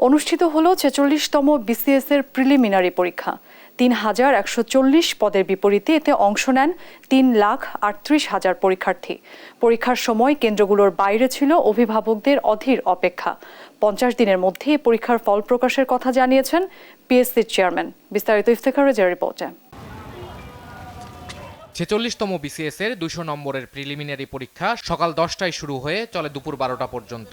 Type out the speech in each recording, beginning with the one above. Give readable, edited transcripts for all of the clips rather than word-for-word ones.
অনুষ্ঠিত হলো ৪৬তম বিসিএস এর প্রিলিমিনারি পরীক্ষা। ৩,১৪০ পদের বিপরীতে এতে অংশ নেন ৩,৩৮,০০০ পরীক্ষার্থী। পরীক্ষার সময় কেন্দ্রগুলোর বাইরে ছিল অভিভাবকদের অধীর অপেক্ষা। ৫০ দিনের মধ্যে পরীক্ষার ফল প্রকাশের কথা জানিয়েছেন পিএসসির চেয়ারম্যান। বিস্তারিত ইফতেখার রেজার রিপোর্টে। ৪৬তম বিসিএস এর ২০০ নম্বরের প্রিলিমিনারি পরীক্ষা সকাল ১০টায় শুরু হয়ে চলে দুপুর ১২টা পর্যন্ত।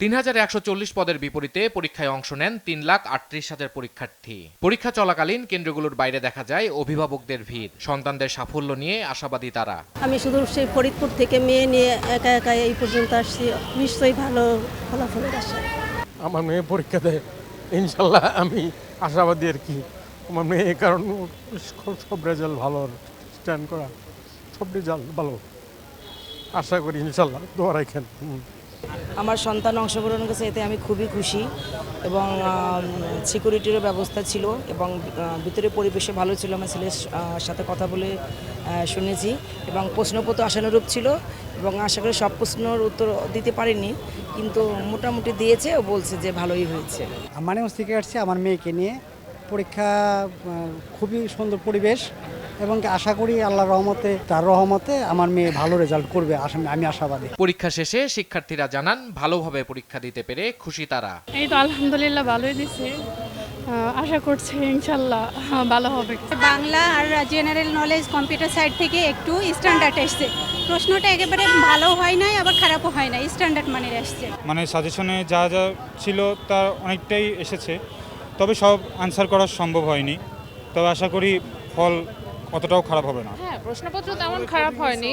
৩,১৪০ পদের বিপরীতে পরীক্ষায় অংশ নেন ৩,৩৮,০০০ পরীক্ষার্থী। পরীক্ষা চলাকালীন কেন্দ্রগুলোর বাইরে দেখা যায় অভিভাবকদের ভিড়। সন্তানদের সাফল্য নিয়ে আশাবাদী তারা। আমি শুধু সেই ফরিদপুর থেকে মেয়ে নিয়ে একা একা এই পর্যন্ত আসছি, নিশ্চয়ই ভালো ফলাফলের আশা। আমার মেয়ে পরীক্ষা দেয়, ইনশাল্লাহ আমি আশাবাদী আর কি। আমার মেয়ে কারণ সব রেজাল্ট ভালো, স্ট্যান্ড করা সব রেজাল্ট ভালো, আশা করি ইনশাল্লাহ দোয়া রাখেন। আমার সন্তান অংশগ্রহণ করেছে, এতে আমি খুবই খুশি এবং সিকিউরিটিরও ব্যবস্থা ছিল এবং ভিতরে পরিবেশে ভালো ছিল। আমার ছেলের সাথে কথা বলে শুনেছি এবং প্রশ্নপত্র আশানুরূপ ছিল এবং আশা করি সব প্রশ্নের উত্তর দিতে পারিনি, কিন্তু মোটামুটি দিয়েছে ও বলছে যে ভালোই হয়েছে। মানে থেকে আসছে আমার মেয়েকে নিয়ে পরীক্ষা, খুবই সুন্দর পরিবেশ এবং আশা করি আল্লাহর রহমতে, তার রহমতে আমার মেয়ে ভালো রেজাল্ট করবে, আমি আশাবাদী। পরীক্ষা শেষে শিক্ষার্থীরা জানান ভালোভাবে পরীক্ষা দিতে পেরে খুশি তারা। এই তো আলহামদুলিল্লাহ ভালোই দিছি, আশা করছি ইনশাল্লাহ ভালো হবে। বাংলা আর জেনারেল নলেজ কম্পিউটার সাইড থেকে একটু স্ট্যান্ডার্ড এসছে। প্রশ্নটা একেবারে ভালো হয় নাই, আবার খারাপও হয় না, স্ট্যান্ডার্ড মানের আসছে। মানে সাজেশনে যা যা ছিল তার অনেকটাই এসেছে, তবে সব আনসার করা সম্ভব হয়নি। তবে আশা করি ফল অতটাও খারাপ হবে না। হ্যাঁ, প্রশ্নপত্র তেমন খারাপ হয়নি।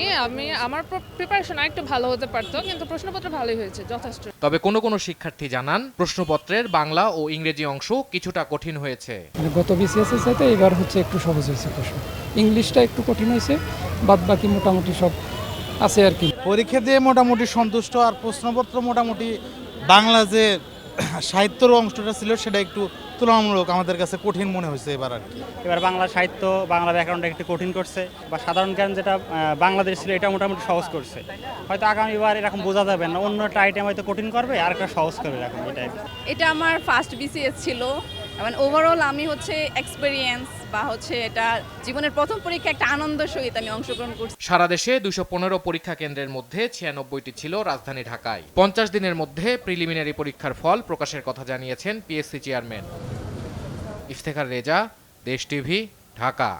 আমার প্রিপারেশন একটু ভালো হতে পারতো, কিন্তু প্রশ্নপত্র ভালোই হয়েছে, যথেষ্ট। তবে কোনো শিক্ষার্থী জানান প্রশ্নপত্রের বাংলা ও ইংরেজি অংশ কিছুটা কঠিন হয়েছে। গত বিসিএস এর সাথে এবার হচ্ছে একটু সহজ হয়েছে প্রশ্ন, ইংলিশটা একটু কঠিন হয়েছে, বাদ বাকি মোটামুটি সব আছে আর কি। পরীক্ষা দিয়ে মোটামুটি সন্তুষ্ট, আর প্রশ্নপত্র মোটামুটি বাংলা যে সাহিত্যের অংশটা ছিল সেটা একটু তুলনামূলক আমাদের কাছে কঠিন মনে হয়েছে এবার আর কি। এবার বাংলা সাহিত্য, বাংলা ব্যাকরণটা একটু কঠিন করছে, বা সাধারণ জ্ঞান যেটা বাংলাদেশ ছিল এটা মোটামুটি সহজ করছে। হয়তো আগামীবার এরকম বোঝা যাবে না, অন্য একটা আইটেম হয়তো কঠিন করবে আর একটা সহজ করবে এরকম। এটা আমার ফার্স্ট বিসিএস ছিল, এবং ওভারঅল আমি হচ্ছে এক্সপেরিয়েন্স বা হচ্ছে এটা জীবনের প্রথম পরীক্ষা, একটা আনন্দ সহিত আমি অংশগ্রহণ করছি। সারা দেশে ২১৫ পরীক্ষা কেন্দ্রের মধ্যে ৯৬টি ছিল রাজধানী ঢাকায়। ৫০ দিনের মধ্যে প্রিলিমিনারি পরীক্ষার ফল প্রকাশের কথা জানিয়েছেন পিএসসি চেয়ারম্যান। ইফতেখার রেজা, দেশ টিভি, ঢাকা।